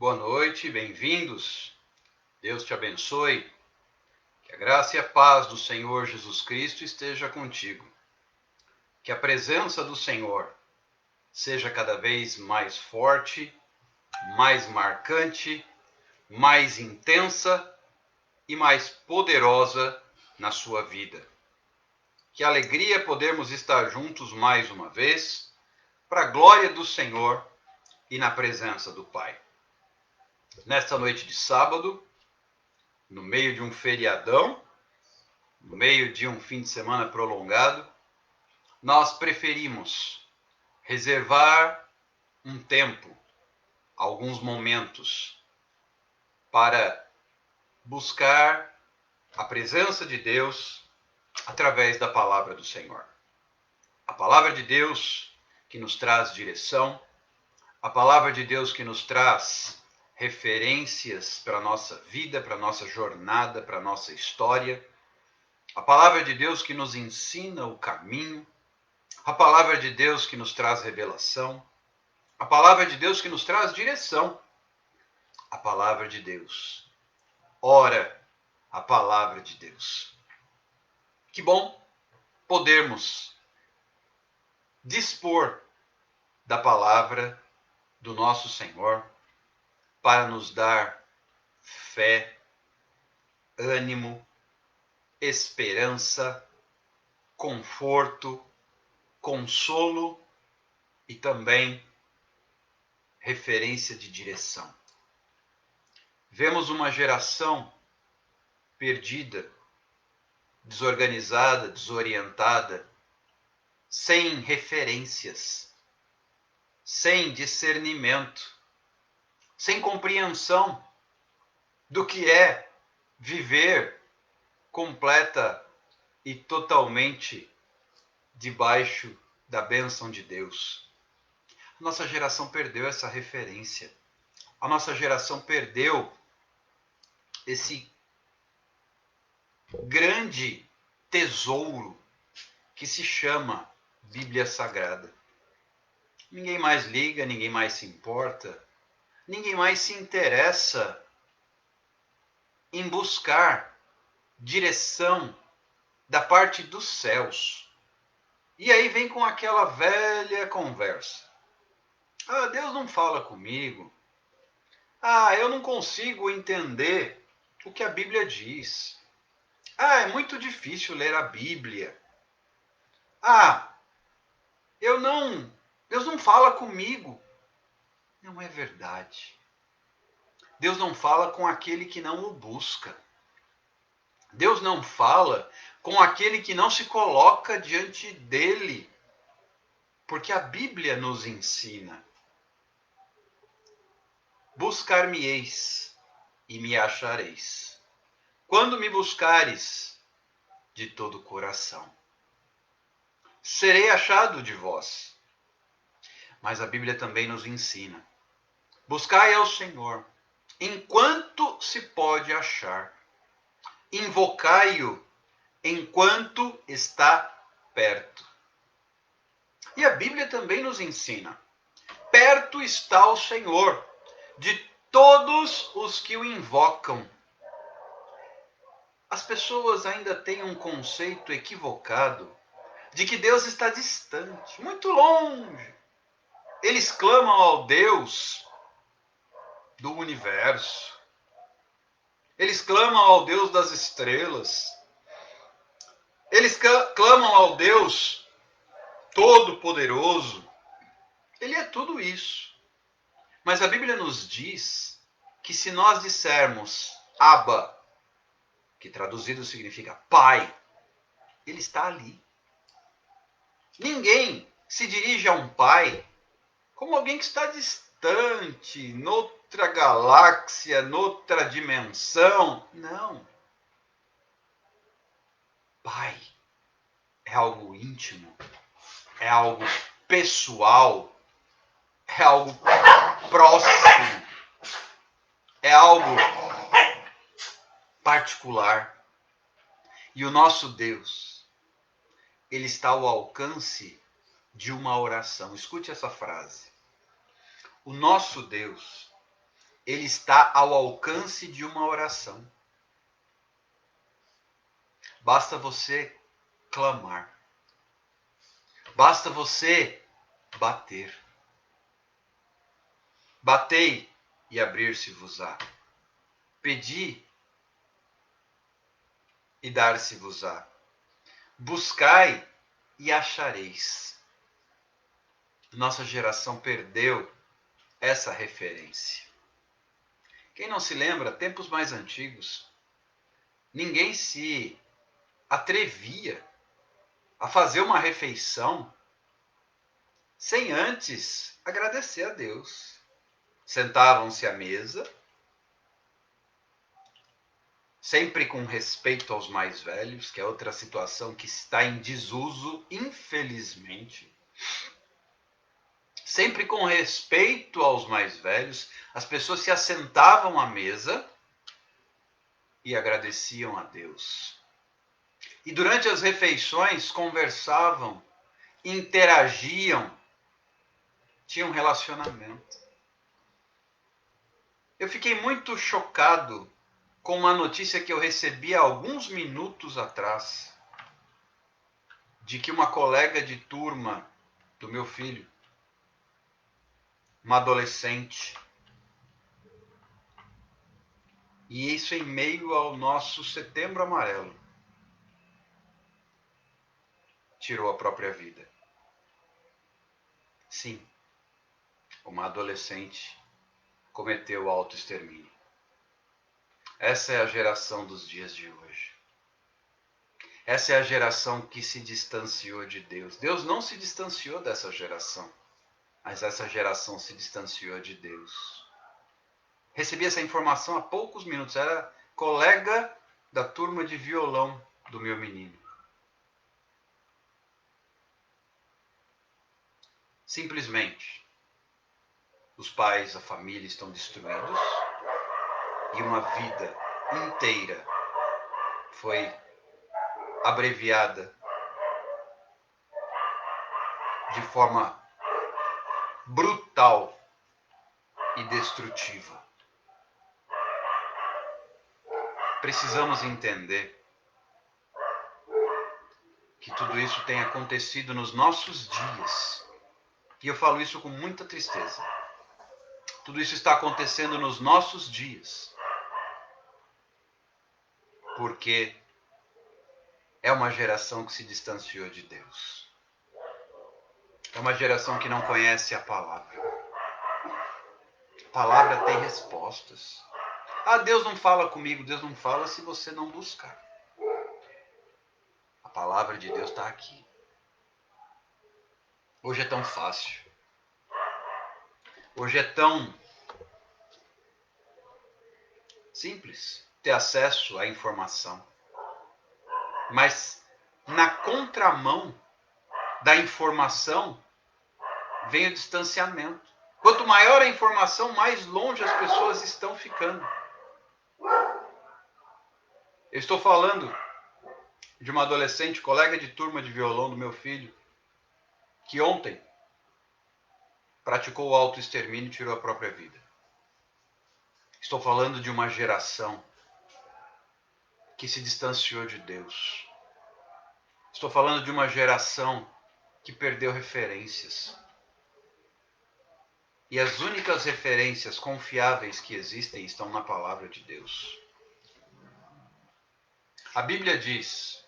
Boa noite, bem-vindos. Deus te abençoe. Que a graça e a paz do Senhor Jesus Cristo esteja contigo. Que a presença do Senhor seja cada vez mais forte, mais marcante, mais intensa e mais poderosa na sua vida. Que alegria podermos estar juntos mais uma vez, para a glória do Senhor e na presença do Pai. Nesta noite de sábado, no meio de um feriadão, no meio de um fim de semana prolongado, nós preferimos reservar um tempo, alguns momentos, para buscar a presença de Deus através da palavra do Senhor. A palavra de Deus que nos traz direção, a palavra de Deus que nos traz referências para a nossa vida, para a nossa jornada, para a nossa história, a palavra de Deus que nos ensina o caminho, a palavra de Deus que nos traz revelação, a palavra de Deus que nos traz direção, a palavra de Deus. Ora, a palavra de Deus. Que bom podermos dispor da palavra do nosso Senhor para nos dar fé, ânimo, esperança, conforto, consolo e também referência de direção. Vemos uma geração perdida, desorganizada, desorientada, sem referências, sem discernimento, sem compreensão do que é viver completa e totalmente debaixo da bênção de Deus. A nossa geração perdeu essa referência. A nossa geração perdeu esse grande tesouro que se chama Bíblia Sagrada. Ninguém mais liga, ninguém mais se importa, ninguém mais se interessa em buscar direção da parte dos céus. E aí vem com aquela velha conversa. Ah, Deus não fala comigo. Ah, eu não consigo entender o que a Bíblia diz. Ah, é muito difícil ler a Bíblia. Ah, Deus não fala comigo. Não é verdade. Deus não fala com aquele que não o busca. Deus não fala com aquele que não se coloca diante dele. Porque a Bíblia nos ensina. Buscar-me-eis e me achareis, quando me buscares de todo o coração. Serei achado de vós. Mas a Bíblia também nos ensina. Buscai ao Senhor, enquanto se pode achar. Invocai-o, enquanto está perto. E a Bíblia também nos ensina. Perto está o Senhor, de todos os que o invocam. As pessoas ainda têm um conceito equivocado de que Deus está distante, muito longe. Eles clamam ao Deus do universo. Eles clamam ao Deus das estrelas. Eles clamam ao Deus Todo-Poderoso. Ele é tudo isso. Mas a Bíblia nos diz que se nós dissermos Abba, que traduzido significa Pai, Ele está ali. Ninguém se dirige a um pai como alguém que está distante, noutra galáxia, noutra dimensão. Não. Pai é algo íntimo, é algo pessoal, é algo próximo, é algo particular. E o nosso Deus, Ele está ao alcance de uma oração. Escute essa frase. O nosso Deus ele está ao alcance de uma oração. Basta você clamar. Basta você bater. Batei e abrir-se-vos-á. Pedi e dar-se-vos-á. Buscai e achareis. Nossa geração perdeu essa referência. Quem não se lembra, tempos mais antigos, ninguém se atrevia a fazer uma refeição sem antes agradecer a Deus. Sentavam-se à mesa, sempre com respeito aos mais velhos, que é outra situação que está em desuso, infelizmente. Sempre com respeito aos mais velhos, as pessoas se assentavam à mesa e agradeciam a Deus. E durante as refeições conversavam, interagiam, tinham um relacionamento. Eu fiquei muito chocado com uma notícia que eu recebi há alguns minutos atrás, de que uma colega de turma do meu filho, uma adolescente, e isso em meio ao nosso Setembro Amarelo, tirou a própria vida. Sim, uma adolescente cometeu autoextermínio. Essa é a geração dos dias de hoje. Essa é a geração que se distanciou de Deus. Deus não se distanciou dessa geração, mas essa geração se distanciou de Deus. Recebi essa informação há poucos minutos. Era colega da turma de violão do meu menino. Simplesmente, os pais, a família estão destruídos e uma vida inteira foi abreviada de forma brutal e destrutiva. Precisamos entender que tudo isso tem acontecido nos nossos dias. E eu falo isso com muita tristeza. Tudo isso está acontecendo nos nossos dias. Porque é uma geração que se distanciou de Deus. É uma geração que não conhece a palavra. A palavra tem respostas. Ah, Deus não fala comigo. Deus não fala se você não buscar. A palavra de Deus está aqui. Hoje é tão fácil. Hoje é tão simples ter acesso à informação. Mas na contramão da informação vem o distanciamento. Quanto maior a informação, mais longe as pessoas estão ficando. Eu estou falando de uma adolescente, colega de turma de violão do meu filho, que ontem praticou o autoextermínio e tirou a própria vida. Estou falando de uma geração que se distanciou de Deus. Estou falando de uma geração que perdeu referências. E as únicas referências confiáveis que existem estão na palavra de Deus. A Bíblia diz: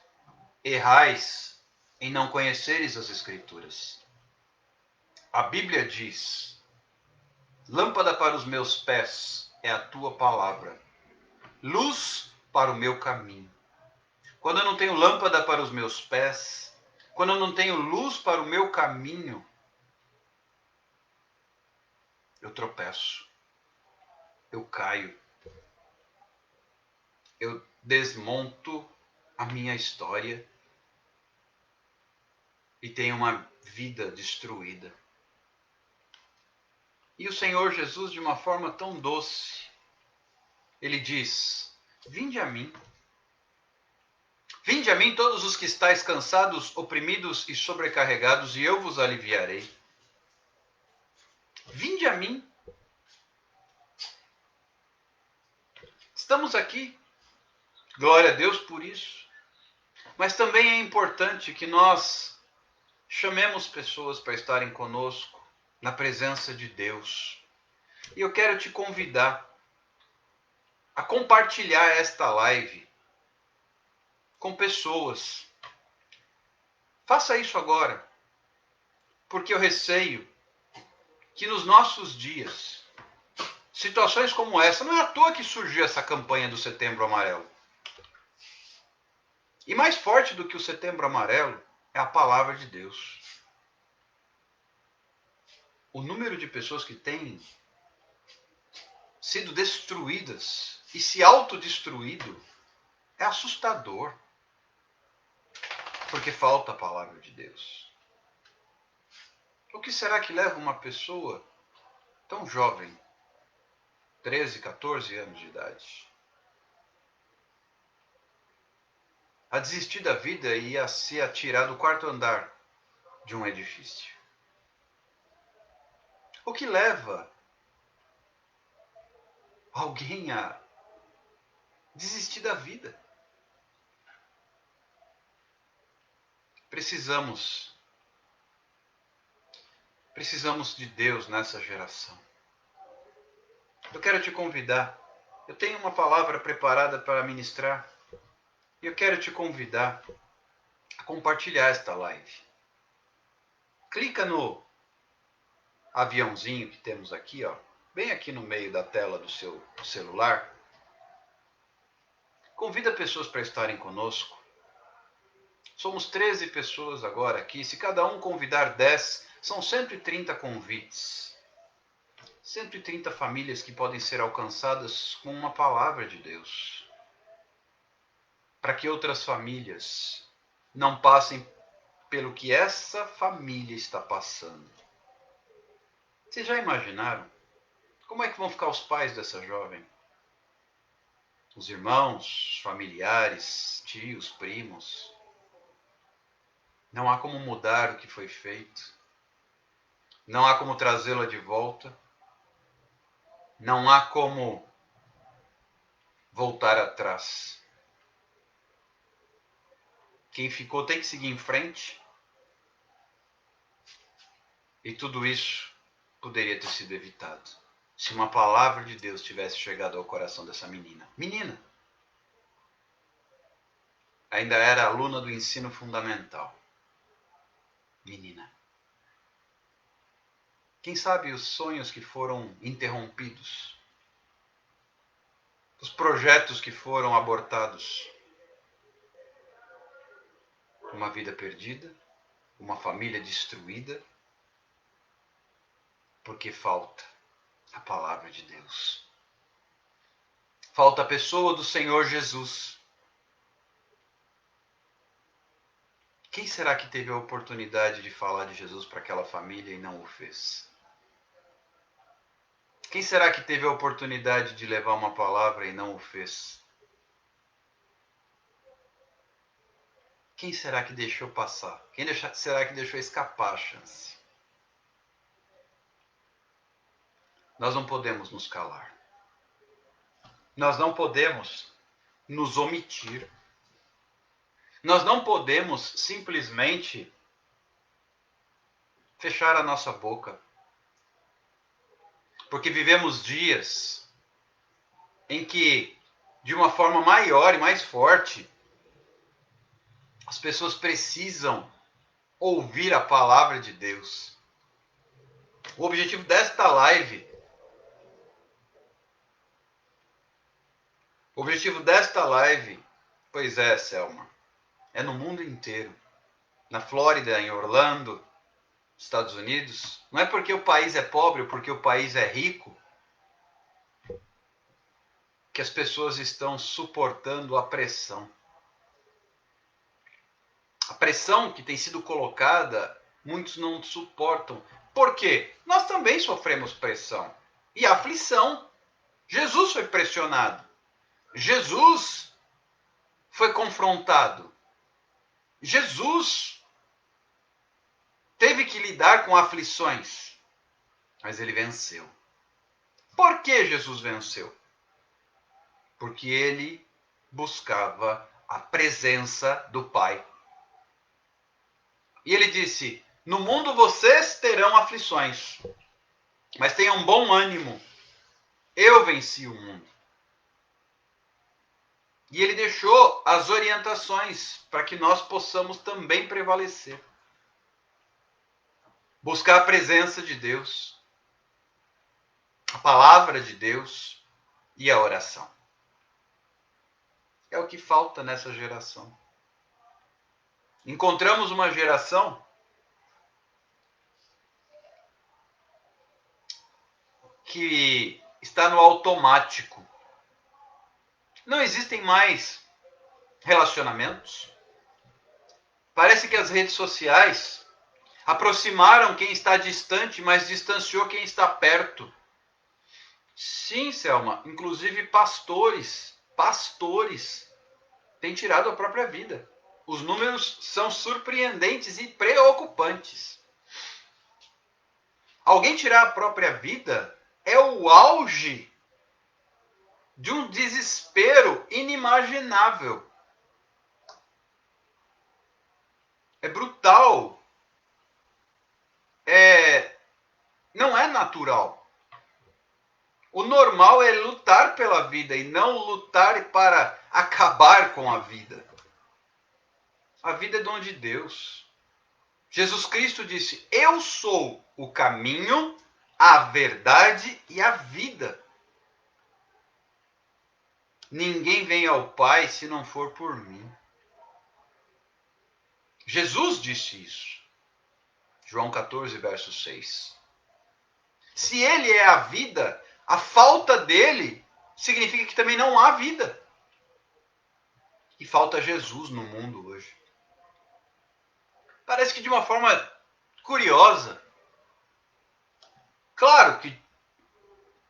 errais em não conheceres as Escrituras. A Bíblia diz: lâmpada para os meus pés é a tua palavra, luz para o meu caminho. Quando eu não tenho lâmpada para os meus pés, quando eu não tenho luz para o meu caminho, eu tropeço, eu caio, eu desmonto a minha história e tenho uma vida destruída. E o Senhor Jesus, de uma forma tão doce, ele diz: vinde a mim. Vinde a mim todos os que estáis cansados, oprimidos e sobrecarregados, e eu vos aliviarei. Vinde a mim. Estamos aqui, glória a Deus por isso. Mas também é importante que nós chamemos pessoas para estarem conosco na presença de Deus. E eu quero te convidar a compartilhar esta live com pessoas. Faça isso agora, porque eu receio que nos nossos dias, situações como essa, não é à toa que surgiu essa campanha do Setembro Amarelo. E mais forte do que o Setembro Amarelo é a palavra de Deus. O número de pessoas que têm sido destruídas e se autodestruído é assustador, porque falta a palavra de Deus. O que será que leva uma pessoa tão jovem, 13, 14 anos de idade, a desistir da vida e a se atirar do quarto andar de um edifício? O que leva alguém a desistir da vida? Precisamos de Deus nessa geração. Eu quero te convidar. Eu tenho uma palavra preparada para ministrar. E eu quero te convidar a compartilhar esta live. Clica no aviãozinho que temos aqui, ó, bem aqui no meio da tela do seu celular. Convida pessoas para estarem conosco. Somos 13 pessoas agora aqui. Se cada um convidar 10, são 130 convites. 130 famílias que podem ser alcançadas com uma palavra de Deus. Para que outras famílias não passem pelo que essa família está passando. Vocês já imaginaram? Como é que vão ficar os pais dessa jovem? Os irmãos, familiares, tios, primos? Não há como mudar o que foi feito. Não há como trazê-la de volta. Não há como voltar atrás. Quem ficou tem que seguir em frente. E tudo isso poderia ter sido evitado se uma palavra de Deus tivesse chegado ao coração dessa menina. Menina! Ainda era aluna do ensino fundamental. Menina. Quem sabe os sonhos que foram interrompidos, os projetos que foram abortados, uma vida perdida, uma família destruída, porque falta a palavra de Deus. Falta a pessoa do Senhor Jesus. Quem será que teve a oportunidade de falar de Jesus para aquela família e não o fez? Quem será que teve a oportunidade de levar uma palavra e não o fez? Quem será que deixou passar? Quem será que deixou escapar a chance? Nós não podemos nos calar. Nós não podemos nos omitir. Nós não podemos simplesmente fechar a nossa boca. Porque vivemos dias em que, de uma forma maior e mais forte, as pessoas precisam ouvir a palavra de Deus. O objetivo desta live, pois é, Selma, é no mundo inteiro. Na Flórida, em Orlando, Estados Unidos. Não é porque o país é pobre ou porque o país é rico que as pessoas estão suportando a pressão. A pressão que tem sido colocada, muitos não suportam. Por quê? Nós também sofremos pressão e aflição. Jesus foi pressionado. Jesus foi confrontado. Jesus teve que lidar com aflições, mas ele venceu. Por que Jesus venceu? porque ele buscava a presença do Pai. E ele disse: no mundo vocês terão aflições, mas tenham bom ânimo, eu venci o mundo. E ele deixou as orientações para que nós possamos também prevalecer. Buscar a presença de Deus, a palavra de Deus e a oração. É o que falta nessa geração. Encontramos uma geração que está no automático. Não existem mais relacionamentos. Parece que as redes sociais aproximaram quem está distante, mas distanciou quem está perto. Sim, Selma, inclusive pastores têm tirado a própria vida. Os números são surpreendentes e preocupantes. Alguém tirar a própria vida é o auge de um desespero inimaginável. É brutal. Não é natural. O normal é lutar pela vida e não lutar para acabar com a vida. A vida é dom de Deus. Jesus Cristo disse: eu sou o caminho, a verdade e a vida. Ninguém vem ao Pai se não for por mim. Jesus disse isso. João 14, verso 6. Se ele é a vida, a falta dele significa que também não há vida. E falta Jesus no mundo hoje. Parece que de uma forma curiosa. Claro que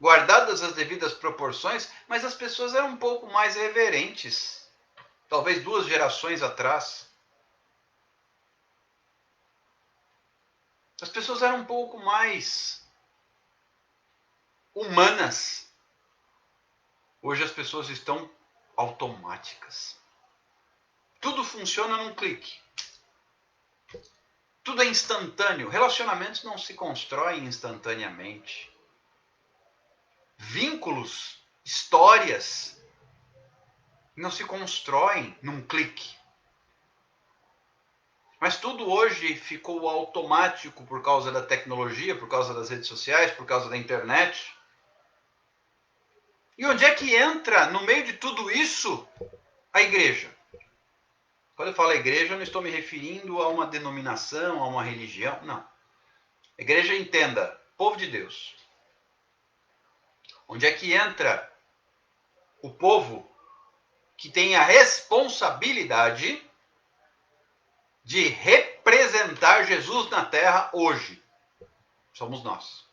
guardadas as devidas proporções, mas as pessoas eram um pouco mais reverentes. Talvez 2 gerações atrás. As pessoas eram um pouco mais humanas. Hoje as pessoas estão automáticas. Tudo funciona num clique. Tudo é instantâneo. Relacionamentos não se constroem instantaneamente. Vínculos, histórias, não se constroem num clique. Mas tudo hoje ficou automático por causa da tecnologia, por causa das redes sociais, por causa da internet. E onde é que entra, no meio de tudo isso, a igreja? Quando eu falo igreja, eu não estou me referindo a uma denominação, a uma religião, não. A igreja, entenda, povo de Deus. Onde é que entra o povo que tem a responsabilidade de representar Jesus na terra hoje? Somos nós.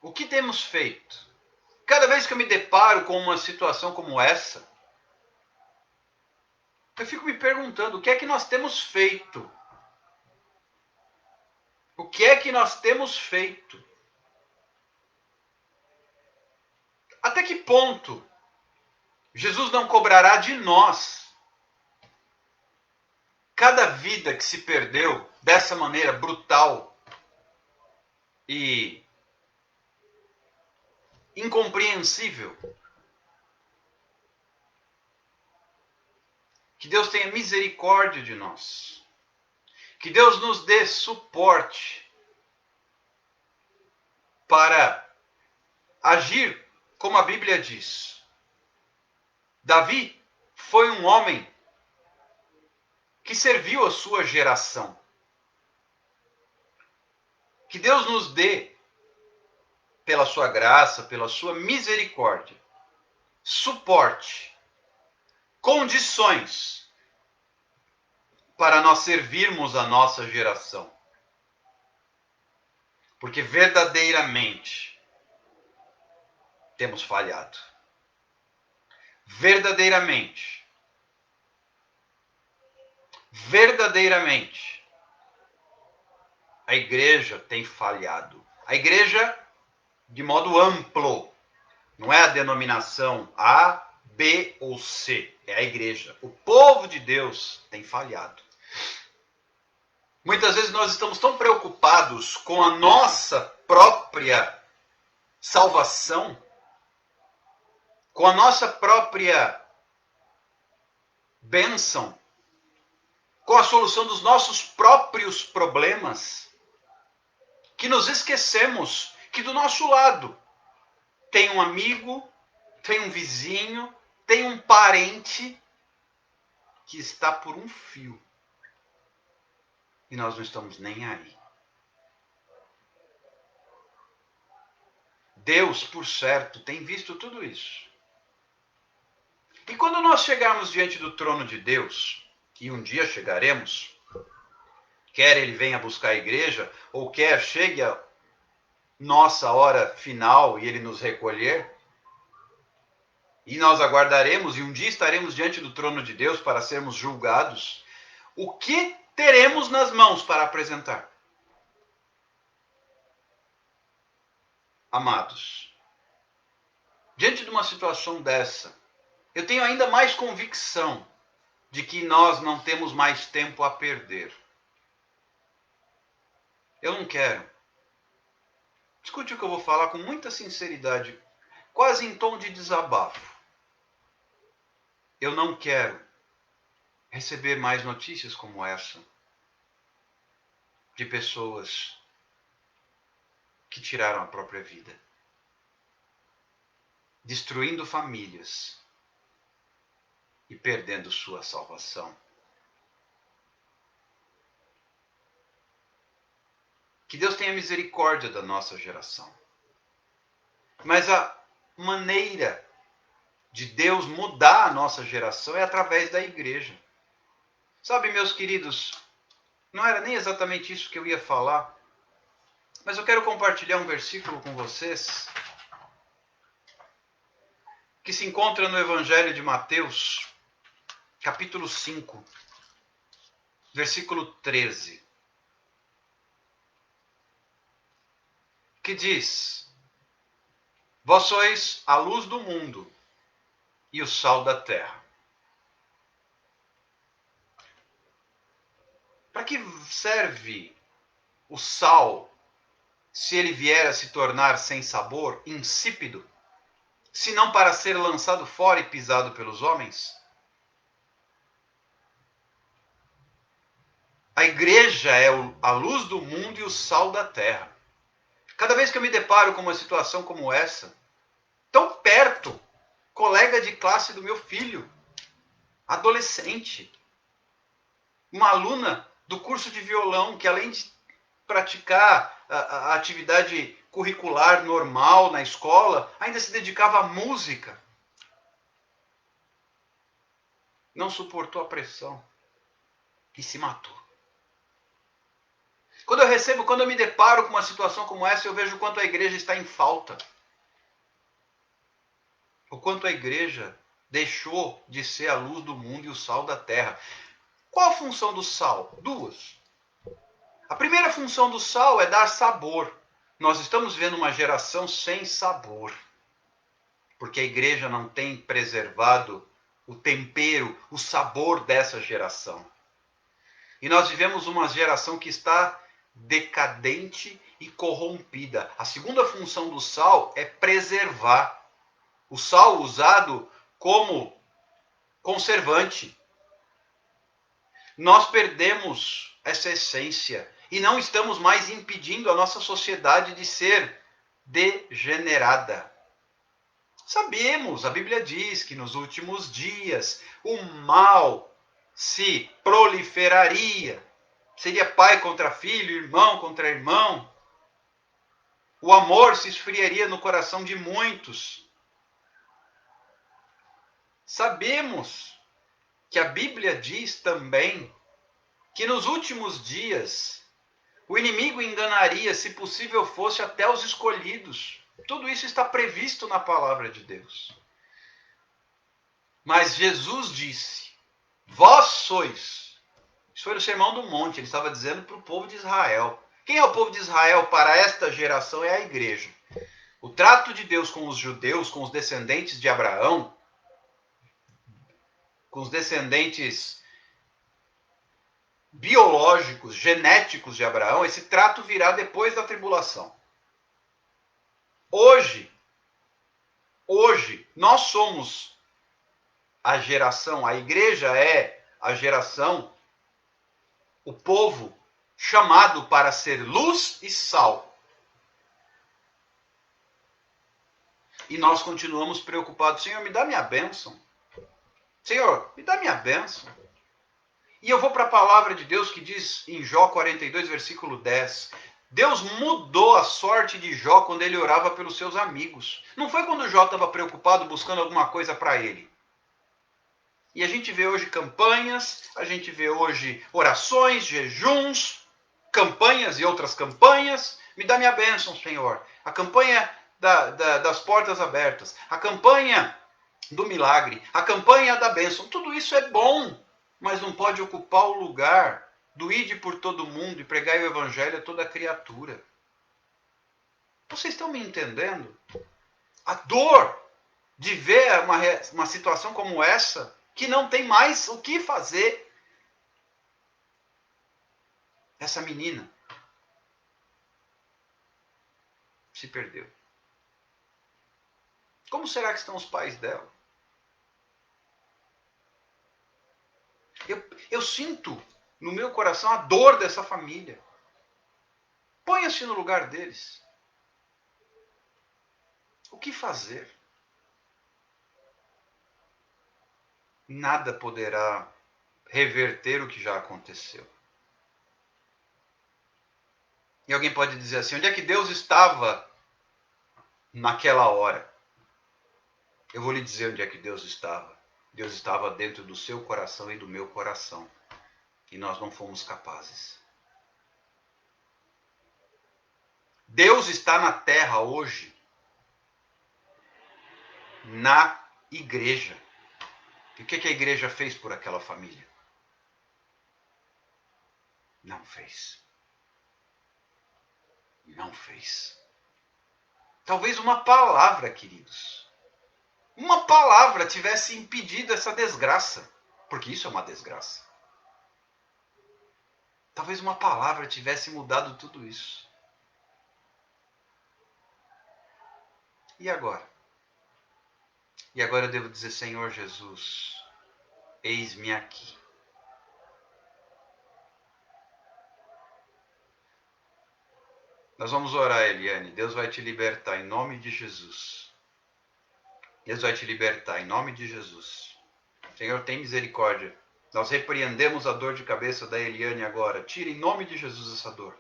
O que temos feito? Cada vez que eu me deparo com uma situação como essa, eu fico me perguntando, o que é que nós temos feito? O que é que nós temos feito? Até que ponto Jesus não cobrará de nós cada vida que se perdeu dessa maneira brutal e incompreensível? Que Deus tenha misericórdia de nós. Que Deus nos dê suporte para agir como a Bíblia diz. Davi foi um homem que serviu a sua geração. Que Deus nos dê, pela sua graça, pela sua misericórdia, suporte, condições para nós servirmos a nossa geração. Porque verdadeiramente temos falhado. Verdadeiramente, a igreja tem falhado. A igreja, de modo amplo, Não é a denominação A, B ou C. É a igreja. O povo de Deus tem falhado. Muitas vezes nós estamos tão preocupados com a nossa própria salvação, com a nossa própria bênção, com a solução dos nossos próprios problemas, que nos esquecemos que do nosso lado tem um amigo, tem um vizinho, tem um parente que está por um fio. E nós não estamos nem aí. Deus, por certo, tem visto tudo isso. E quando nós chegarmos diante do trono de Deus, e um dia chegaremos, quer Ele venha buscar a igreja, ou quer chegue a nossa hora final e Ele nos recolher, e nós aguardaremos, e um dia estaremos diante do trono de Deus para sermos julgados, o que teremos nas mãos para apresentar? Amados, diante de uma situação dessa, eu tenho ainda mais convicção de que nós não temos mais tempo a perder. Eu não quero. Escute o que eu vou falar com muita sinceridade, quase em tom de desabafo. Eu não quero receber mais notícias como essa de pessoas que tiraram a própria vida, destruindo famílias e perdendo sua salvação. Que Deus tenha misericórdia da nossa geração. Mas a maneira de Deus mudar a nossa geração é através da igreja. Sabe, meus queridos, não era nem exatamente isso que eu ia falar, mas eu quero compartilhar um versículo com vocês que se encontra no Evangelho de Mateus, capítulo 5, versículo 13, que diz: Vós sois a luz do mundo e o sal da terra. Para que serve o sal se ele vier a se tornar sem sabor, insípido, se não para ser lançado fora e pisado pelos homens? A igreja é a luz do mundo e o sal da terra. Cada vez que eu me deparo com uma situação como essa, tão perto, colega de classe do meu filho, adolescente, uma aluna do curso de violão que, além de praticar a atividade curricular normal na escola, ainda se dedicava à música, não suportou a pressão e se matou. Quando eu me deparo com uma situação como essa, eu vejo o quanto a igreja está em falta. O quanto a igreja deixou de ser a luz do mundo e o sal da terra. Qual a função do sal? Duas. A primeira função do sal é dar sabor. Nós estamos vendo uma geração sem sabor, porque a igreja não tem preservado o tempero, o sabor dessa geração. E nós vivemos uma geração que está decadente e corrompida. A segunda função do sal é preservar. O sal usado como conservante. Nós perdemos essa essência e não estamos mais impedindo a nossa sociedade de ser degenerada. Sabemos, a Bíblia diz que nos últimos dias o mal se proliferaria. Seria pai contra filho, irmão contra irmão. O amor se esfriaria no coração de muitos. Sabemos que a Bíblia diz também que nos últimos dias o inimigo enganaria, se possível fosse, até os escolhidos. Tudo isso está previsto na palavra de Deus. Mas Jesus disse: Vós sois. Isso foi no Sermão do Monte, ele estava dizendo para o povo de Israel. Quem é o povo de Israel para esta geração? É a igreja. O trato de Deus com os judeus, com os descendentes de Abraão, com os descendentes biológicos, genéticos de Abraão, esse trato virá depois da tribulação. Hoje, nós somos a geração, a igreja é a geração, o povo chamado para ser luz e sal. E nós continuamos preocupados. Senhor, me dá minha bênção. Senhor, me dá minha bênção. E eu vou para a palavra de Deus que diz em Jó 42, versículo 10. Deus mudou a sorte de Jó quando ele orava pelos seus amigos. Não foi quando Jó estava preocupado buscando alguma coisa para ele. E a gente vê hoje campanhas, a gente vê hoje orações, jejuns, campanhas e outras campanhas. Me dá minha bênção, Senhor. A campanha das portas abertas, a campanha do milagre, a campanha da bênção. Tudo isso é bom, mas não pode ocupar o lugar do ide por todo mundo e pregar o evangelho a toda criatura. Vocês estão me entendendo? A dor de ver uma situação como essa, que não tem mais o que fazer. Essa menina se perdeu. Como será que estão os pais dela? Eu sinto no meu coração a dor dessa família. Ponha-se no lugar deles. O que fazer? Nada poderá reverter o que já aconteceu. E alguém pode dizer assim, onde é que Deus estava naquela hora? Eu vou lhe dizer onde é que Deus estava. Deus estava dentro do seu coração e do meu coração. E nós não fomos capazes. Deus está na terra hoje, na igreja. E o que a igreja fez por aquela família? Não fez. Não fez. Talvez uma palavra, queridos. Uma palavra tivesse impedido essa desgraça. Porque isso é uma desgraça. Talvez uma palavra tivesse mudado tudo isso. E agora? E agora eu devo dizer, Senhor Jesus, eis-me aqui. Nós vamos orar, Eliane. Deus vai te libertar em nome de Jesus. Deus vai te libertar em nome de Jesus. Senhor, tem misericórdia. Nós repreendemos a dor de cabeça da Eliane agora. Tira em nome de Jesus essa dor.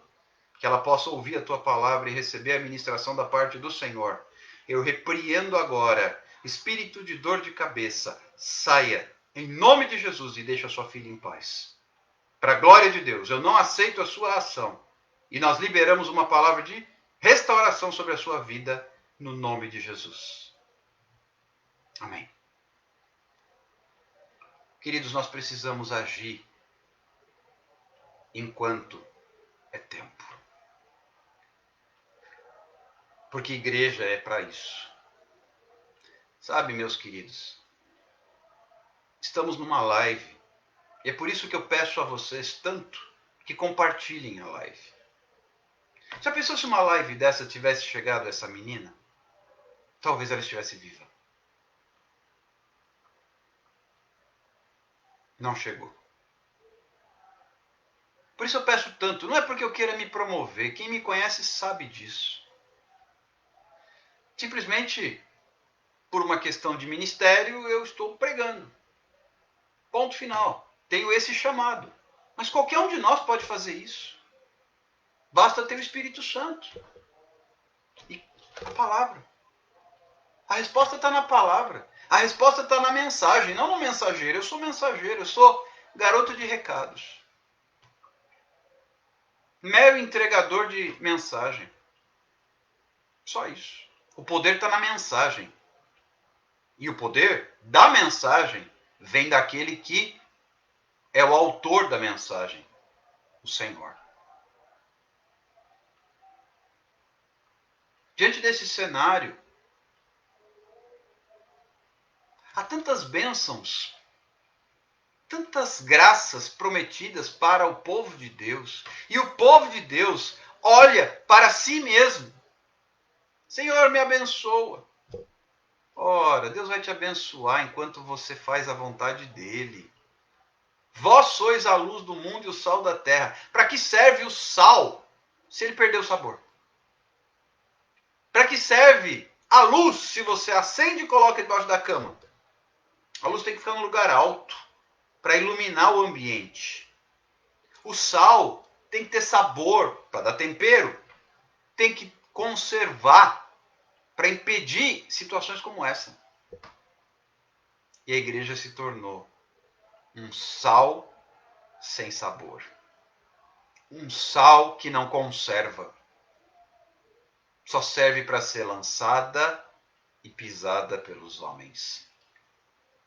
Que ela possa ouvir a tua palavra e receber a ministração da parte do Senhor. Eu repreendo agora. Espírito de dor de cabeça, saia em nome de Jesus e deixa a sua filha em paz. Para a glória de Deus, eu não aceito a sua ação. E nós liberamos uma palavra de restauração sobre a sua vida no nome de Jesus. Amém. Queridos, nós precisamos agir enquanto é tempo. Porque igreja é para isso. Sabe, meus queridos, estamos numa live. E é por isso que eu peço a vocês tanto que compartilhem a live. Já pensou se uma live dessa tivesse chegado a essa menina? Talvez ela estivesse viva. Não chegou. Por isso eu peço tanto. Não é porque eu queira me promover. Quem me conhece sabe disso. Simplesmente, por uma questão de ministério, eu estou pregando. Ponto final. Tenho esse chamado. Mas qualquer um de nós pode fazer isso. Basta ter o Espírito Santo. E a palavra. A resposta está na palavra. A resposta está na mensagem, não no mensageiro. Eu sou mensageiro, eu sou garoto de recados. Mero entregador de mensagem. Só isso. O poder está na mensagem. E o poder da mensagem vem daquele que é o autor da mensagem, o Senhor. Diante desse cenário, há tantas bênçãos, tantas graças prometidas para o povo de Deus. E o povo de Deus olha para si mesmo. Senhor, me abençoa. Ora, Deus vai te abençoar enquanto você faz a vontade dele. Vós sois a luz do mundo e o sal da terra. Para que serve o sal se ele perder o sabor? Para que serve a luz se você acende e coloca debaixo da cama? A luz tem que ficar num lugar alto para iluminar o ambiente. O sal tem que ter sabor para dar tempero. Tem que conservar para impedir situações como essa. E a igreja se tornou um sal sem sabor. Um sal que não conserva. Só serve para ser lançada e pisada pelos homens.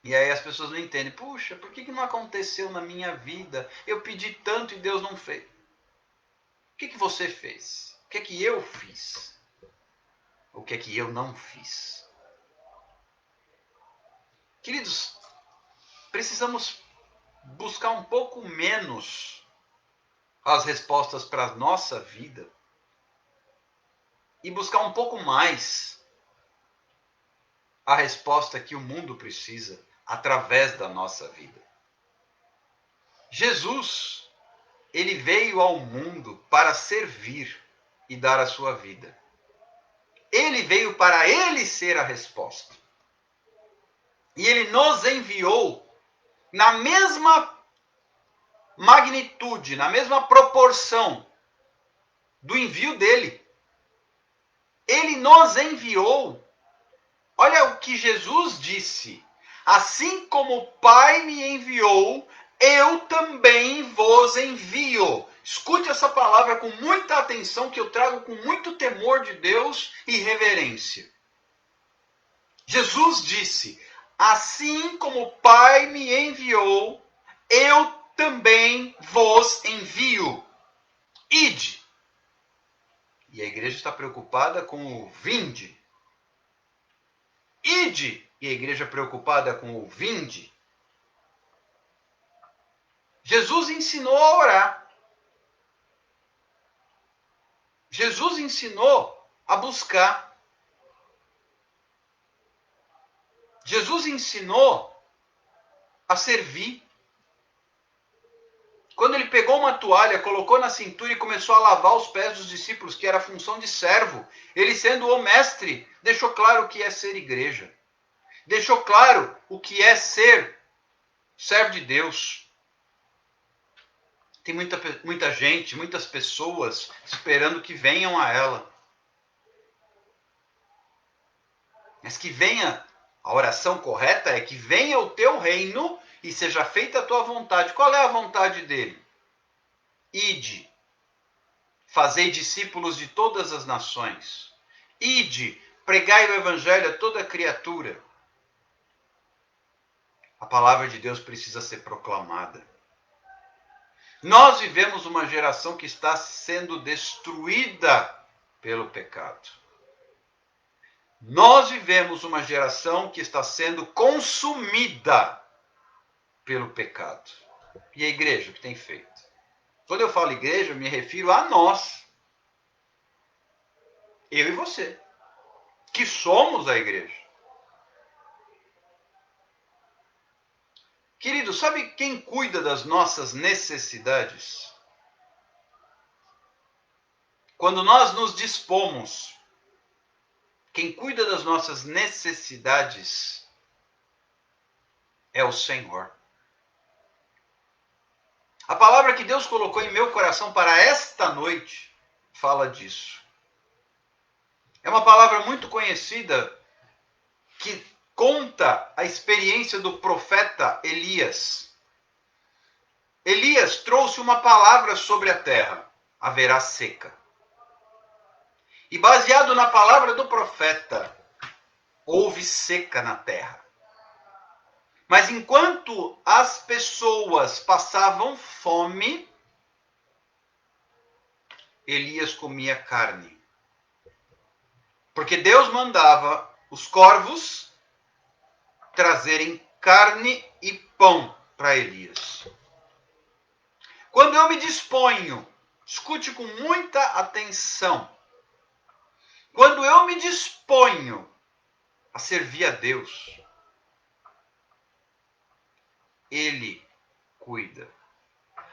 E aí as pessoas não entendem. Puxa, por que não aconteceu na minha vida? Eu pedi tanto e Deus não fez. O que você fez? O que eu fiz? O que eu não fiz? Queridos, precisamos buscar um pouco menos as respostas para a nossa vida e buscar um pouco mais a resposta que o mundo precisa através da nossa vida. Jesus, ele veio ao mundo para servir e dar a sua vida. Ele veio para ele ser a resposta. E ele nos enviou na mesma magnitude, na mesma proporção do envio dele. Ele nos enviou. Olha o que Jesus disse. Assim como o Pai me enviou, eu também vos envio. Escute essa palavra com muita atenção, que eu trago com muito temor de Deus e reverência. Jesus disse, assim como o Pai me enviou, eu também vos envio. Ide. E a igreja está preocupada com o vinde. Ide. E a igreja preocupada com o vinde. Jesus ensinou a orar. Jesus ensinou a buscar. Jesus ensinou a servir. Quando ele pegou uma toalha, colocou na cintura e começou a lavar os pés dos discípulos, que era a função de servo, ele sendo o mestre, deixou claro o que é ser igreja. Deixou claro o que é ser servo de Deus. Tem muita gente, muitas pessoas esperando que venham a ela. Mas que venha, a oração correta é que venha o teu reino e seja feita a tua vontade. Qual é a vontade dele? Ide, fazei discípulos de todas as nações. Ide, pregai o evangelho a toda criatura. A palavra de Deus precisa ser proclamada. Nós vivemos uma geração que está sendo destruída pelo pecado. Nós vivemos uma geração que está sendo consumida pelo pecado. E a igreja, o que tem feito? Quando eu falo igreja, eu me refiro a nós. Eu e você. Que somos a igreja. Querido, sabe quem cuida das nossas necessidades? Quando nós nos dispomos, quem cuida das nossas necessidades é o Senhor. A palavra que Deus colocou em meu coração para esta noite fala disso. É uma palavra muito conhecida que conta a experiência do profeta Elias. Elias trouxe uma palavra sobre a terra: haverá seca. E baseado na palavra do profeta, houve seca na terra. Mas enquanto as pessoas passavam fome, Elias comia carne. Porque Deus mandava os corvos trazerem carne e pão para Elias. Quando eu me disponho, escute com muita atenção, quando eu me disponho a servir a Deus, Ele cuida.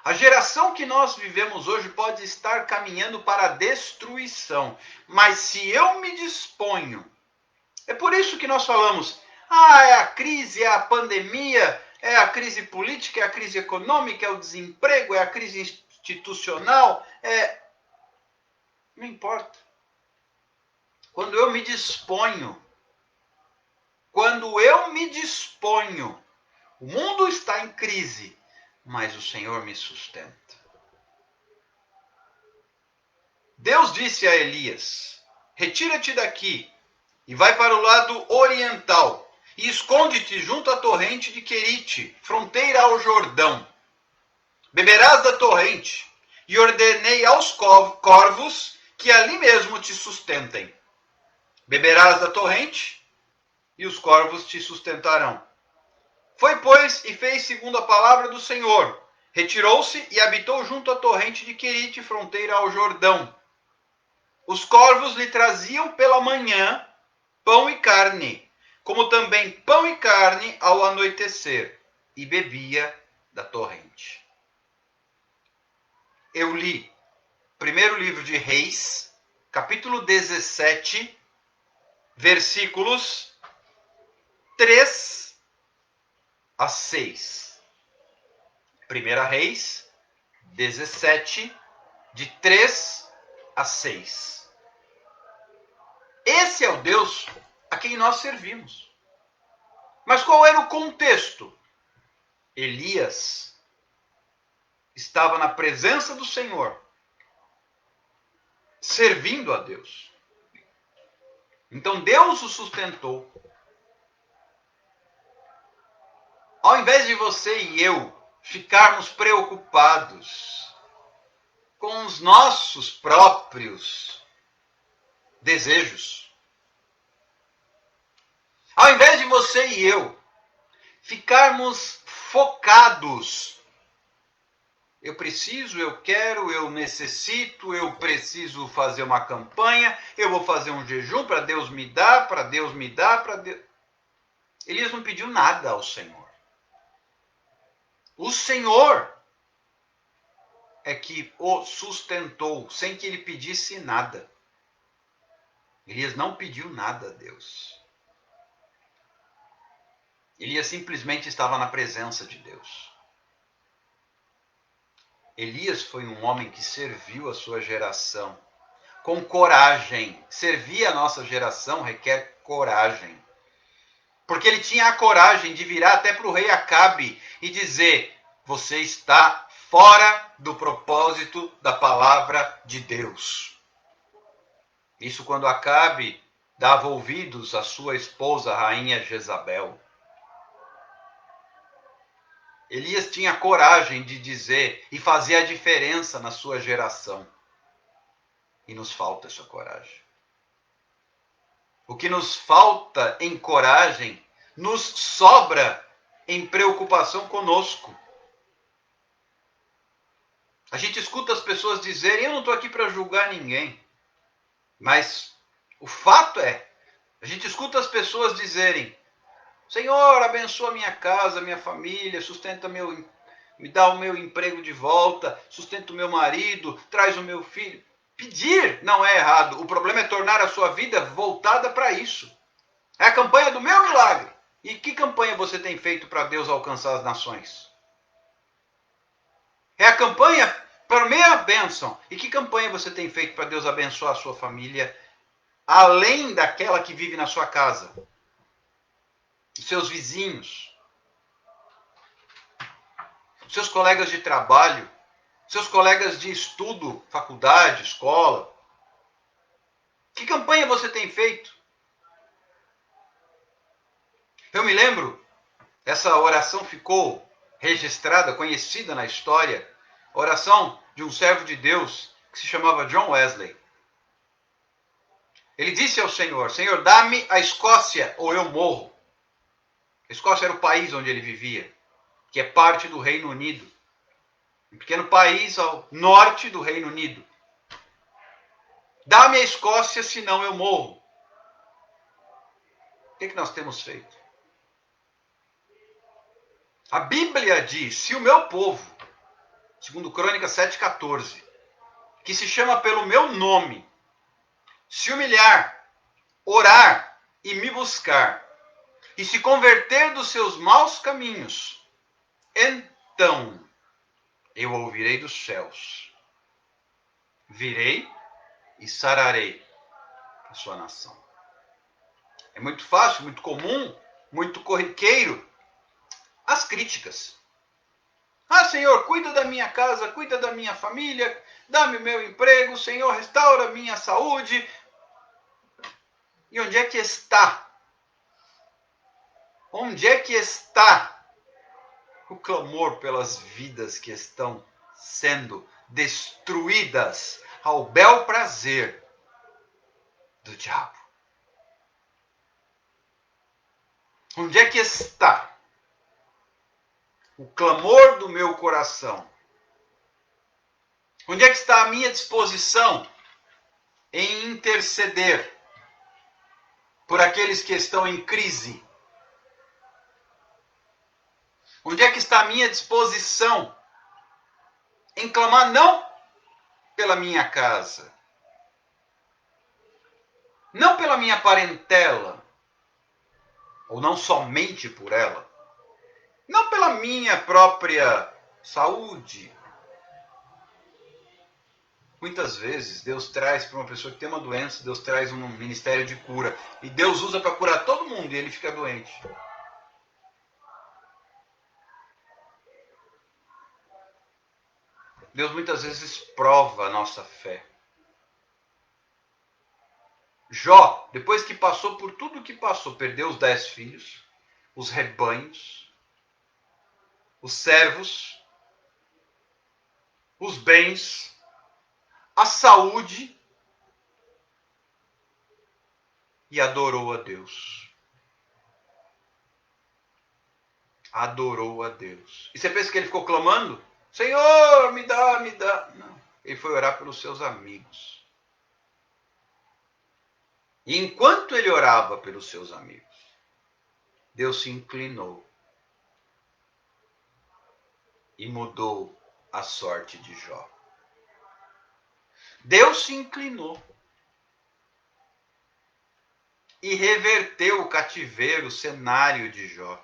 A geração que nós vivemos hoje pode estar caminhando para a destruição, mas se eu me disponho, é por isso que nós falamos, é a crise, é a pandemia, é a crise política, é a crise econômica, é o desemprego, é a crise institucional, não importa. Quando eu me disponho, o mundo está em crise, mas o Senhor me sustenta. Deus disse a Elias, retira-te daqui e vai para o lado oriental e esconde-te junto à torrente de Querite, fronteira ao Jordão. Beberás da torrente e ordenei aos corvos que ali mesmo te sustentem. Beberás da torrente e os corvos te sustentarão. Foi, pois, e fez segundo a palavra do Senhor. Retirou-se e habitou junto à torrente de Querite, fronteira ao Jordão. Os corvos lhe traziam pela manhã pão e carne, como também pão e carne ao anoitecer, e bebia da torrente. Eu li primeiro livro de Reis, capítulo 17, versículos 3 a 6. 1 Reis 17, de 3 a 6. Esse é o Deus a quem nós servimos. Mas qual era o contexto? Elias estava na presença do Senhor, servindo a Deus. Então Deus o sustentou. Ao invés de você e eu ficarmos preocupados com os nossos próprios desejos, ao invés de você e eu ficarmos focados, eu preciso, eu quero, eu necessito, eu preciso fazer uma campanha, eu vou fazer um jejum para Deus me dar, para Deus me dar, para Deus... Elias não pediu nada ao Senhor. O Senhor é que o sustentou, sem que ele pedisse nada. Elias não pediu nada a Deus. Elias simplesmente estava na presença de Deus. Elias foi um homem que serviu a sua geração com coragem. Servir a nossa geração requer coragem. Porque ele tinha a coragem de virar até para o rei Acabe e dizer: você está fora do propósito da palavra de Deus. Isso quando Acabe dava ouvidos à sua esposa, a rainha Jezabel. Elias tinha coragem de dizer e fazer a diferença na sua geração. E nos falta essa coragem. O que nos falta em coragem, nos sobra em preocupação conosco. A gente escuta as pessoas dizerem, eu não estou aqui para julgar ninguém. Mas o fato é, a gente escuta as pessoas dizerem, Senhor, abençoa minha casa, minha família, sustenta me dá o meu emprego de volta, sustenta o meu marido, traz o meu filho. Pedir não é errado. O problema é tornar a sua vida voltada para isso. É a campanha do meu milagre. E que campanha você tem feito para Deus alcançar as nações? É a campanha para minha bênção. E que campanha você tem feito para Deus abençoar a sua família, além daquela que vive na sua casa? Os seus vizinhos, os seus colegas de trabalho, seus colegas de estudo, faculdade, escola. Que campanha você tem feito? Eu me lembro, essa oração ficou registrada, conhecida na história, a oração de um servo de Deus que se chamava John Wesley. Ele disse ao Senhor: Senhor, dá-me a Escócia ou eu morro. A Escócia era o país onde ele vivia, que é parte do Reino Unido. Um pequeno país ao norte do Reino Unido. Dá-me a Escócia, senão eu morro. O que nós temos feito? A Bíblia diz, se o meu povo, segundo Crônicas 7,14, que se chama pelo meu nome, se humilhar, orar e me buscar, e se converter dos seus maus caminhos, então eu ouvirei dos céus, virei e sararei a sua nação. É muito fácil, muito comum, muito corriqueiro as críticas. Ah, Senhor, cuida da minha casa, cuida da minha família, dá-me o meu emprego, Senhor, restaura a minha saúde. E onde é que está? Onde é que está o clamor pelas vidas que estão sendo destruídas ao bel prazer do diabo? Onde é que está o clamor do meu coração? Onde é que está a minha disposição em interceder por aqueles que estão em crise? Onde é que está a minha disposição em clamar não pela minha casa, não pela minha parentela, ou não somente por ela, não pela minha própria saúde. Muitas vezes Deus traz para uma pessoa que tem uma doença, Deus traz um ministério de cura. E Deus usa para curar todo mundo e ele fica doente. Deus muitas vezes prova a nossa fé. Jó, depois que passou por tudo o que passou, perdeu os 10 filhos, os rebanhos, os servos, os bens, a saúde, e adorou a Deus. Adorou a Deus. E você pensa que ele ficou clamando? Senhor, me dá, me dá. Não. Ele foi orar pelos seus amigos. E enquanto ele orava pelos seus amigos, Deus se inclinou e mudou a sorte de Jó. Deus se inclinou e reverteu o cativeiro, o cenário de Jó.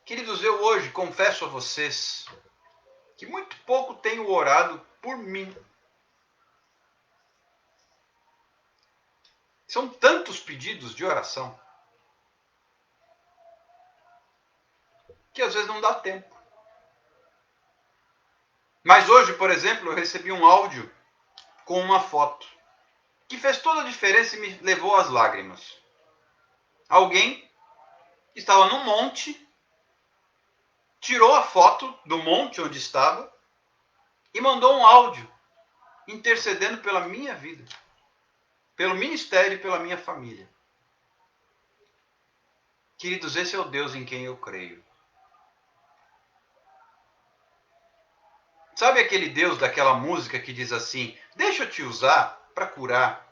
Queridos, eu hoje confesso a vocês que muito pouco tenho orado por mim. São tantos pedidos de oração que às vezes não dá tempo. Mas hoje, por exemplo, eu recebi um áudio com uma foto que fez toda a diferença e me levou às lágrimas. Alguém estava no monte, tirou a foto do monte onde estava e mandou um áudio intercedendo pela minha vida, pelo ministério e pela minha família. Queridos, esse é o Deus em quem eu creio. Sabe aquele Deus daquela música que diz assim: deixa eu te usar para curar,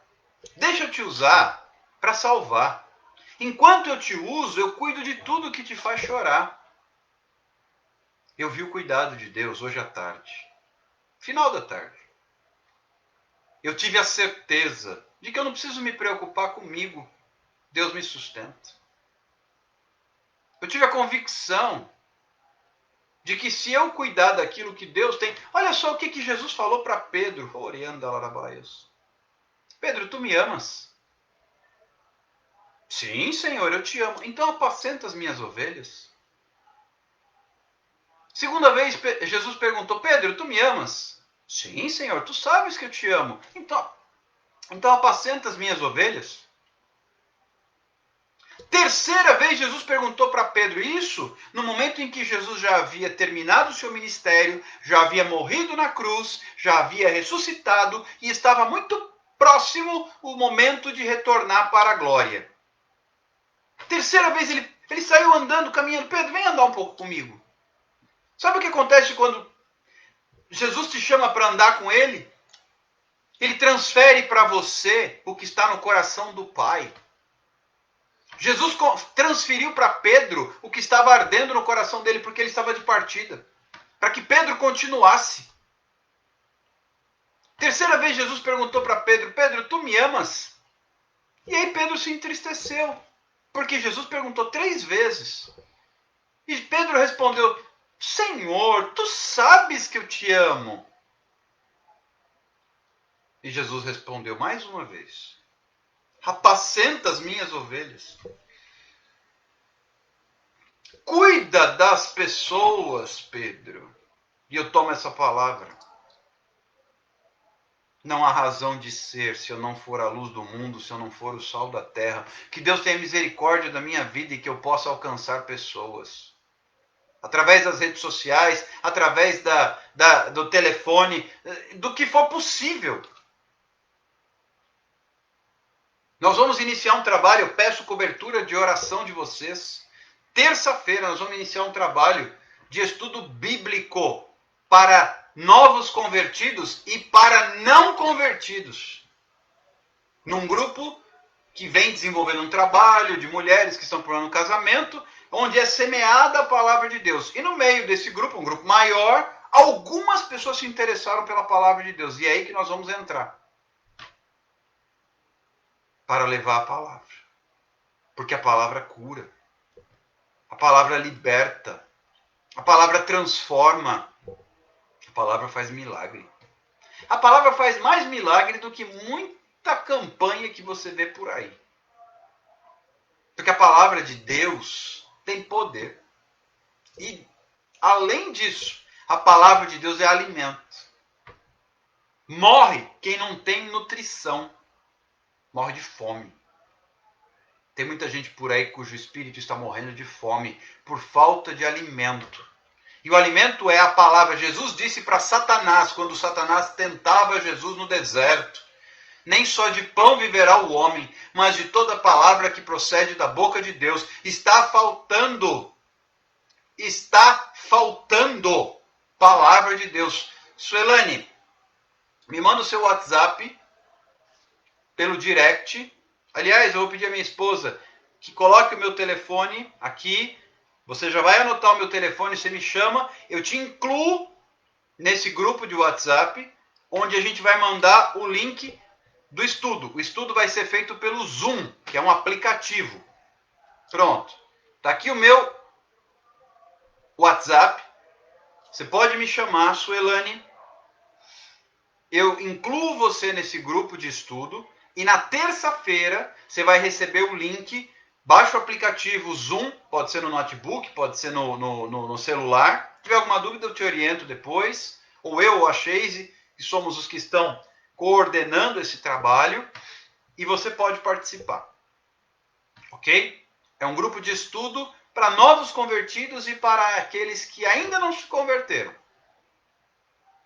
deixa eu te usar para salvar. Enquanto eu te uso, eu cuido de tudo que te faz chorar. Eu vi o cuidado de Deus hoje à tarde, final da tarde. Eu tive a certeza de que eu não preciso me preocupar comigo. Deus me sustenta. Eu tive a convicção de que se eu cuidar daquilo que Deus tem... Olha só o que Jesus falou para Pedro. Pedro, tu me amas? Sim, Senhor, eu te amo. Então apacenta as minhas ovelhas. Segunda vez, Jesus perguntou: Pedro, tu me amas? Sim, Senhor, tu sabes que eu te amo. Então apacenta as minhas ovelhas. Terceira vez, Jesus perguntou para Pedro isso, no momento em que Jesus já havia terminado o seu ministério, já havia morrido na cruz, já havia ressuscitado e estava muito próximo o momento de retornar para a glória. Terceira vez ele saiu andando, caminhando. Pedro, vem andar um pouco comigo. Sabe o que acontece quando Jesus te chama para andar com ele? Ele transfere para você o que está no coração do Pai. Jesus transferiu para Pedro o que estava ardendo no coração dele, porque ele estava de partida. Para que Pedro continuasse. Terceira vez Jesus perguntou para Pedro, Pedro, tu me amas? E aí Pedro se entristeceu, porque Jesus perguntou 3 vezes. E Pedro respondeu, Senhor, tu sabes que eu te amo. E Jesus respondeu mais uma vez, apacenta as minhas ovelhas. Cuida das pessoas, Pedro. E eu tomo essa palavra. Não há razão de ser se eu não for a luz do mundo, se eu não for o sal da terra. Que Deus tenha misericórdia da minha vida e que eu possa alcançar pessoas. Através das redes sociais, através do telefone, do que for possível. Nós vamos iniciar um trabalho, eu peço cobertura de oração de vocês. Terça-feira nós vamos iniciar um trabalho de estudo bíblico para novos convertidos e para não convertidos. Num grupo que vem desenvolvendo um trabalho de mulheres que estão procurando casamento, onde é semeada a palavra de Deus. E no meio desse grupo, um grupo maior, algumas pessoas se interessaram pela palavra de Deus. E é aí que nós vamos entrar. Para levar a palavra. Porque a palavra cura. A palavra liberta. A palavra transforma. A palavra faz milagre. A palavra faz mais milagre do que muita campanha que você vê por aí. Porque a palavra de Deus tem poder. E, além disso, a palavra de Deus é alimento. Morre quem não tem nutrição. Morre de fome. Tem muita gente por aí cujo espírito está morrendo de fome por falta de alimento. E o alimento é a palavra. Jesus disse para Satanás, quando Satanás tentava Jesus no deserto, nem só de pão viverá o homem, mas de toda palavra que procede da boca de Deus. Está faltando palavra de Deus. Suelane, me manda o seu WhatsApp pelo direct. Aliás, eu vou pedir à minha esposa que coloque o meu telefone aqui. Você já vai anotar o meu telefone, você me chama, eu te incluo nesse grupo de WhatsApp, onde a gente vai mandar o link do estudo. O estudo vai ser feito pelo Zoom, que é um aplicativo. Pronto. Está aqui o meu WhatsApp. Você pode me chamar, Suelane. Eu incluo você nesse grupo de estudo. E na terça-feira você vai receber o link. Baixa o aplicativo Zoom, pode ser no notebook, pode ser no celular. Se tiver alguma dúvida, eu te oriento depois. Ou eu ou a Sheise, que somos os que estão coordenando esse trabalho. E você pode participar. Ok? É um grupo de estudo para novos convertidos e para aqueles que ainda não se converteram.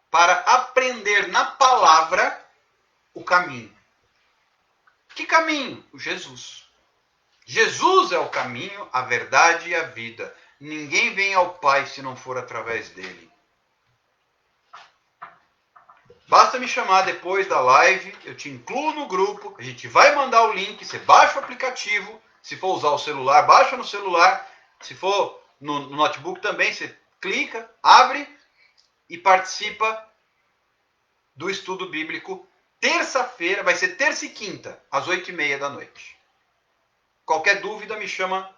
Para aprender na palavra o caminho. Que caminho? O Jesus. Jesus é o caminho, a verdade e a vida. Ninguém vem ao Pai se não for através dele. Basta me chamar depois da live, eu te incluo no grupo, a gente vai mandar o link, você baixa o aplicativo, se for usar o celular, baixa no celular, se for no notebook também, você clica, abre e participa do estudo bíblico. Terça-feira, vai ser terça e quinta, às 8h30 da noite. Qualquer dúvida me chama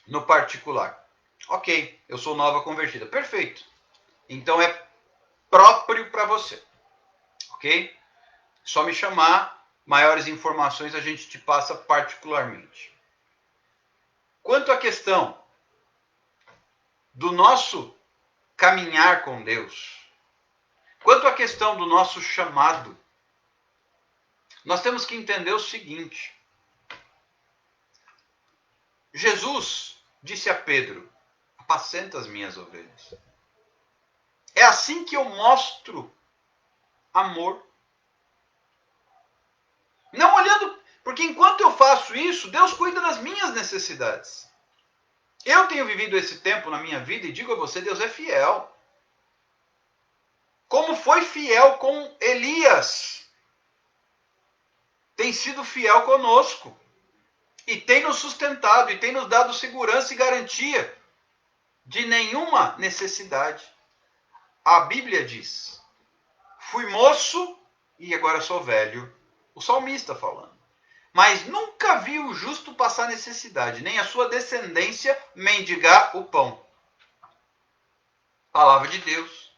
no particular. Ok, eu sou nova convertida. Perfeito. Então é próprio para você. Ok? Só me chamar, maiores informações a gente te passa particularmente. Quanto à questão do nosso caminhar com Deus, quanto à questão do nosso chamado, nós temos que entender o seguinte. Jesus disse a Pedro, apacenta as minhas ovelhas. É assim que eu mostro amor. Não olhando, porque enquanto eu faço isso, Deus cuida das minhas necessidades. Eu tenho vivido esse tempo na minha vida e digo a você, Deus é fiel. Como foi fiel com Elias, tem sido fiel conosco. E tem nos sustentado, e tem nos dado segurança e garantia de nenhuma necessidade. A Bíblia diz, fui moço e agora sou velho. O salmista falando. Mas nunca vi o justo passar necessidade, nem a sua descendência mendigar o pão. Palavra de Deus.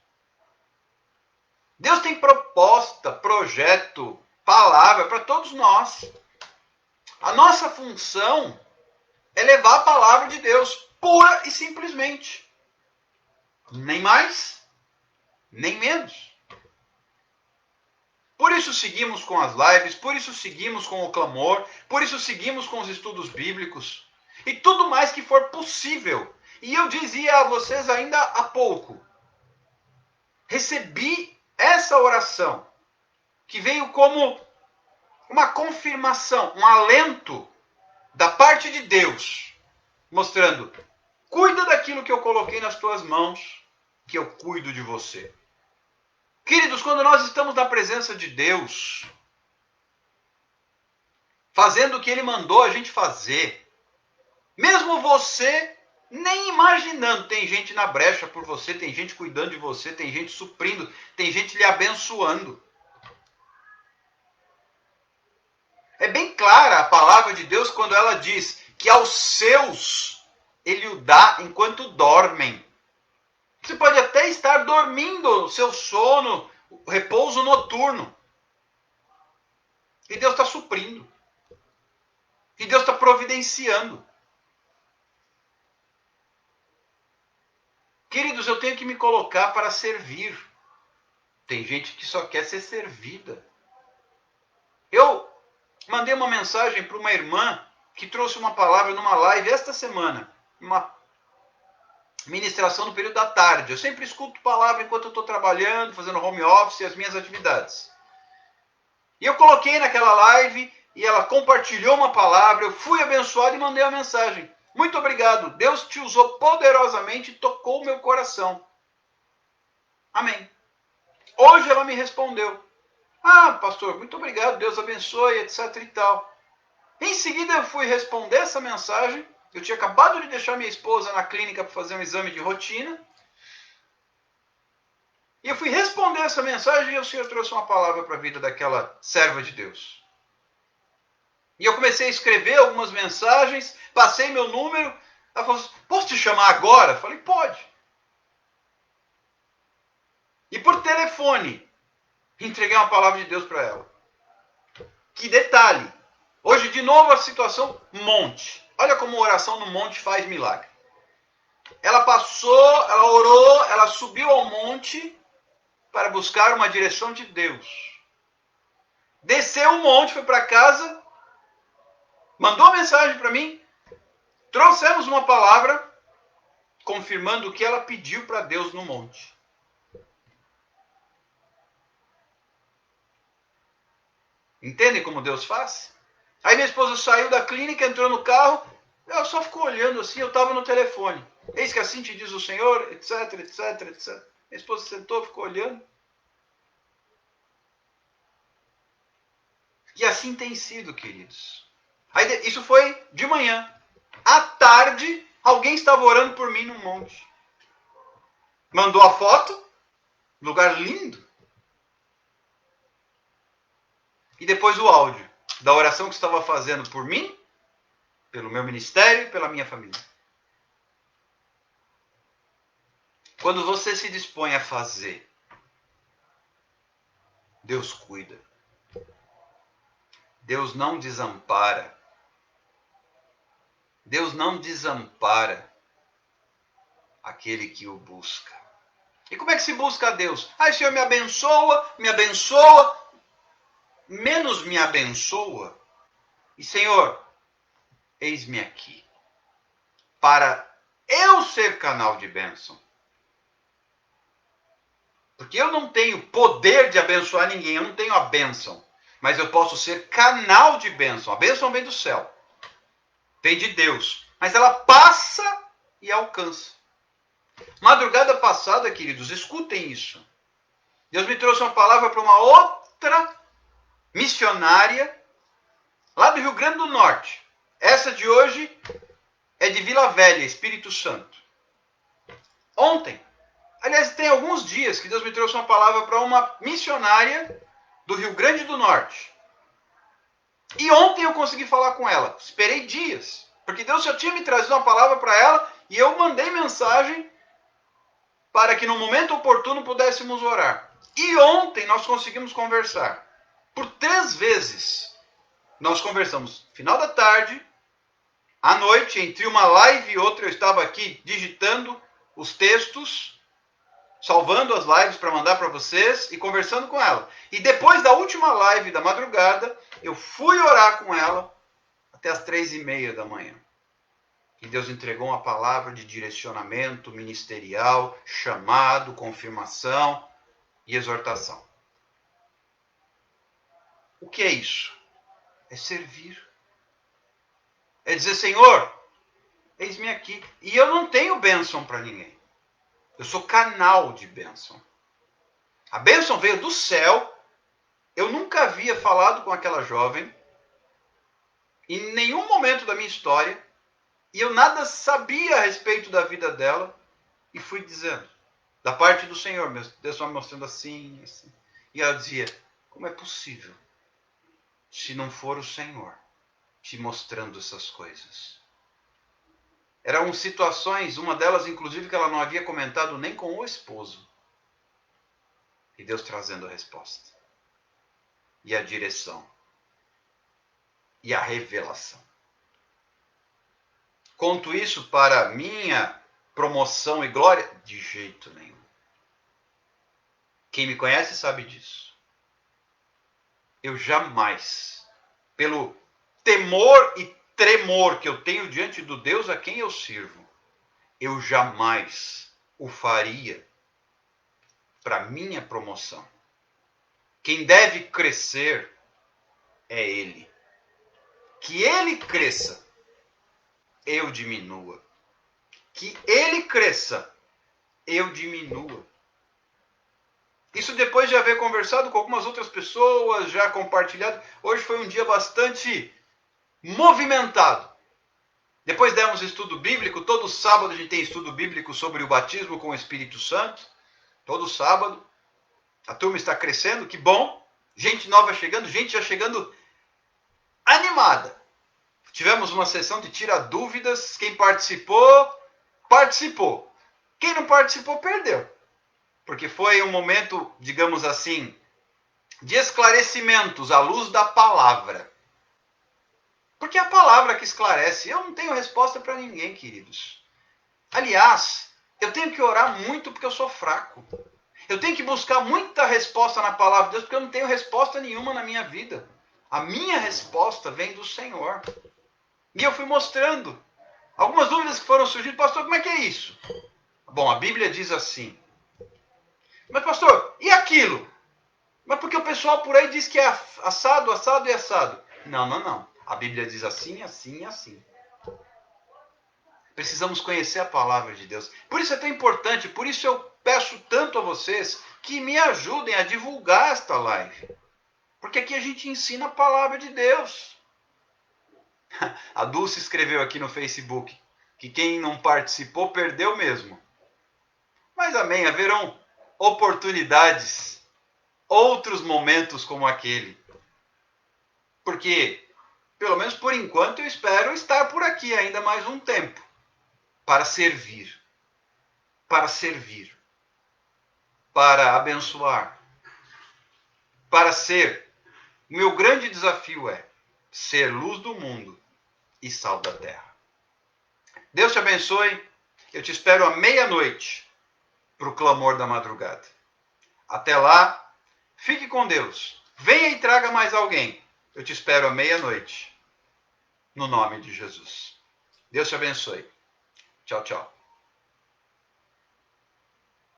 Deus tem proposta, projeto, palavra para todos nós. A nossa função é levar a palavra de Deus, pura e simplesmente. Nem mais, nem menos. Por isso seguimos com as lives, por isso seguimos com o clamor, por isso seguimos com os estudos bíblicos e tudo mais que for possível. E eu dizia a vocês ainda há pouco, recebi essa oração que veio como uma confirmação, um alento da parte de Deus, mostrando, cuida daquilo que eu coloquei nas tuas mãos, que eu cuido de você. Queridos, quando nós estamos na presença de Deus, fazendo o que Ele mandou a gente fazer, mesmo você nem imaginando, tem gente na brecha por você, tem gente cuidando de você, tem gente suprindo, tem gente lhe abençoando. É bem clara a palavra de Deus quando ela diz que aos seus Ele o dá enquanto dormem. Você pode até estar dormindo o seu sono, o repouso noturno. E Deus está suprindo. E Deus está providenciando. Queridos, eu tenho que me colocar para servir. Tem gente que só quer ser servida. Eu mandei uma mensagem para uma irmã que trouxe uma palavra numa live esta semana. Uma ministração no período da tarde. Eu sempre escuto palavra enquanto eu estou trabalhando, fazendo home office e as minhas atividades. E eu coloquei naquela live e ela compartilhou uma palavra, eu fui abençoado e mandei a mensagem. Muito obrigado, Deus te usou poderosamente e tocou o meu coração. Amém. Hoje ela me respondeu. Ah, pastor, muito obrigado, Deus abençoe, etc e tal. Em seguida eu fui responder essa mensagem. Eu tinha acabado de deixar minha esposa na clínica para fazer um exame de rotina. E eu fui responder essa mensagem e o Senhor trouxe uma palavra para a vida daquela serva de Deus. E eu comecei a escrever algumas mensagens, passei meu número. Ela falou, posso te chamar agora? Eu falei, pode. E por telefone, entreguei uma palavra de Deus para ela. Que detalhe. Hoje, de novo, a situação monte. Olha como oração no monte faz milagre. Ela passou, ela orou, ela subiu ao monte para buscar uma direção de Deus. Desceu o monte, foi para casa, mandou mensagem para mim, trouxemos uma palavra confirmando o que ela pediu para Deus no monte. Entendem como Deus faz? Aí minha esposa saiu da clínica, entrou no carro, ela só ficou olhando assim, eu estava no telefone. Eis que assim te diz o Senhor, etc, etc, etc. Minha esposa sentou, ficou olhando. E assim tem sido, queridos. Aí, isso foi de manhã. À tarde, alguém estava orando por mim num monte. Mandou a foto, lugar lindo. E depois o áudio da oração que estava fazendo por mim, pelo meu ministério e pela minha família. Quando você se dispõe a fazer, Deus cuida. Deus não desampara. Deus não desampara aquele que o busca. E como é que se busca a Deus? Ah, o Senhor me abençoa, menos me abençoa. E Senhor, eis-me aqui, para eu ser canal de bênção. Porque eu não tenho poder de abençoar ninguém, eu não tenho a bênção. mas eu posso ser canal de bênção. A bênção vem do céu, vem de Deus, mas ela passa e alcança. Madrugada passada, queridos, escutem isso. Deus me trouxe uma palavra para uma outra missionária lá do Rio Grande do Norte. Essa de hoje é de Vila Velha, Espírito Santo. Ontem, aliás, tem alguns dias que Deus me trouxe uma palavra para uma missionária do Rio Grande do Norte. E ontem eu consegui falar com ela. Esperei dias, porque Deus já tinha me trazido uma palavra para ela e eu mandei mensagem para que no momento oportuno pudéssemos orar. E ontem nós conseguimos conversar. Por 3 vezes nós conversamos. Final da tarde, à noite, entre uma live e outra, eu estava aqui digitando os textos, salvando as lives para mandar para vocês e conversando com ela. E depois da última live da madrugada, eu fui orar com ela até as 3:30 da manhã. E Deus entregou uma palavra de direcionamento ministerial, chamado, confirmação e exortação. O que é isso? É servir. É dizer, Senhor, eis-me aqui. E eu não tenho bênção para ninguém. Eu sou canal de bênção. A bênção veio do céu. Eu nunca havia falado com aquela jovem, em nenhum momento da minha história, e eu nada sabia a respeito da vida dela, e fui dizendo, da parte do Senhor, Deus vai me mostrando assim, assim. E ela dizia, como é possível, se não for o Senhor te mostrando essas coisas? Eram situações, uma delas inclusive que ela não havia comentado nem com o esposo. E Deus trazendo a resposta. E a direção. E a revelação. Conto isso para minha promoção e glória? De jeito nenhum. Quem me conhece sabe disso. Eu jamais, pelo temor e tremor que eu tenho diante do Deus a quem eu sirvo, eu jamais o faria para minha promoção. Quem deve crescer é Ele. Que Ele cresça, eu diminua. Que Ele cresça, eu diminua. Isso depois de haver conversado com algumas outras pessoas, já compartilhado. Hoje foi um dia bastante movimentado. Depois demos estudo bíblico. Todo sábado a gente tem estudo bíblico sobre o batismo com o Espírito Santo. Todo sábado. A turma está crescendo, que bom. Gente nova chegando, gente já chegando animada. Tivemos uma sessão de tira dúvidas. Quem participou, participou. Quem não participou, perdeu. Porque foi um momento, digamos assim, de esclarecimentos à luz da palavra. Porque é a palavra que esclarece. Eu não tenho resposta para ninguém, queridos. Aliás, eu tenho que orar muito porque eu sou fraco. Eu tenho que buscar muita resposta na palavra de Deus porque eu não tenho resposta nenhuma na minha vida. A minha resposta vem do Senhor. E eu fui mostrando algumas dúvidas que foram surgindo. Pastor, como é que é isso? Bom, a Bíblia diz assim. Mas pastor, e aquilo? Mas porque o pessoal por aí diz que é assado, assado e assado. Não. A Bíblia diz assim, assim e assim. Precisamos conhecer a palavra de Deus. Por isso é tão importante, por isso eu peço tanto a vocês que me ajudem a divulgar esta live. Porque aqui a gente ensina a palavra de Deus. A Dulce escreveu aqui no Facebook que quem não participou perdeu mesmo. Mas amém, haverão oportunidades, outros momentos como aquele. Porque, pelo menos por enquanto, eu espero estar por aqui ainda mais um tempo. Para servir. Para servir. Para abençoar. Para ser. O meu grande desafio é ser luz do mundo e sal da terra. Deus te abençoe. Eu te espero à meia-noite para o clamor da madrugada. Até lá, fique com Deus. Venha e traga mais alguém. Eu te espero à meia-noite. No nome de Jesus. Deus te abençoe. Tchau, tchau.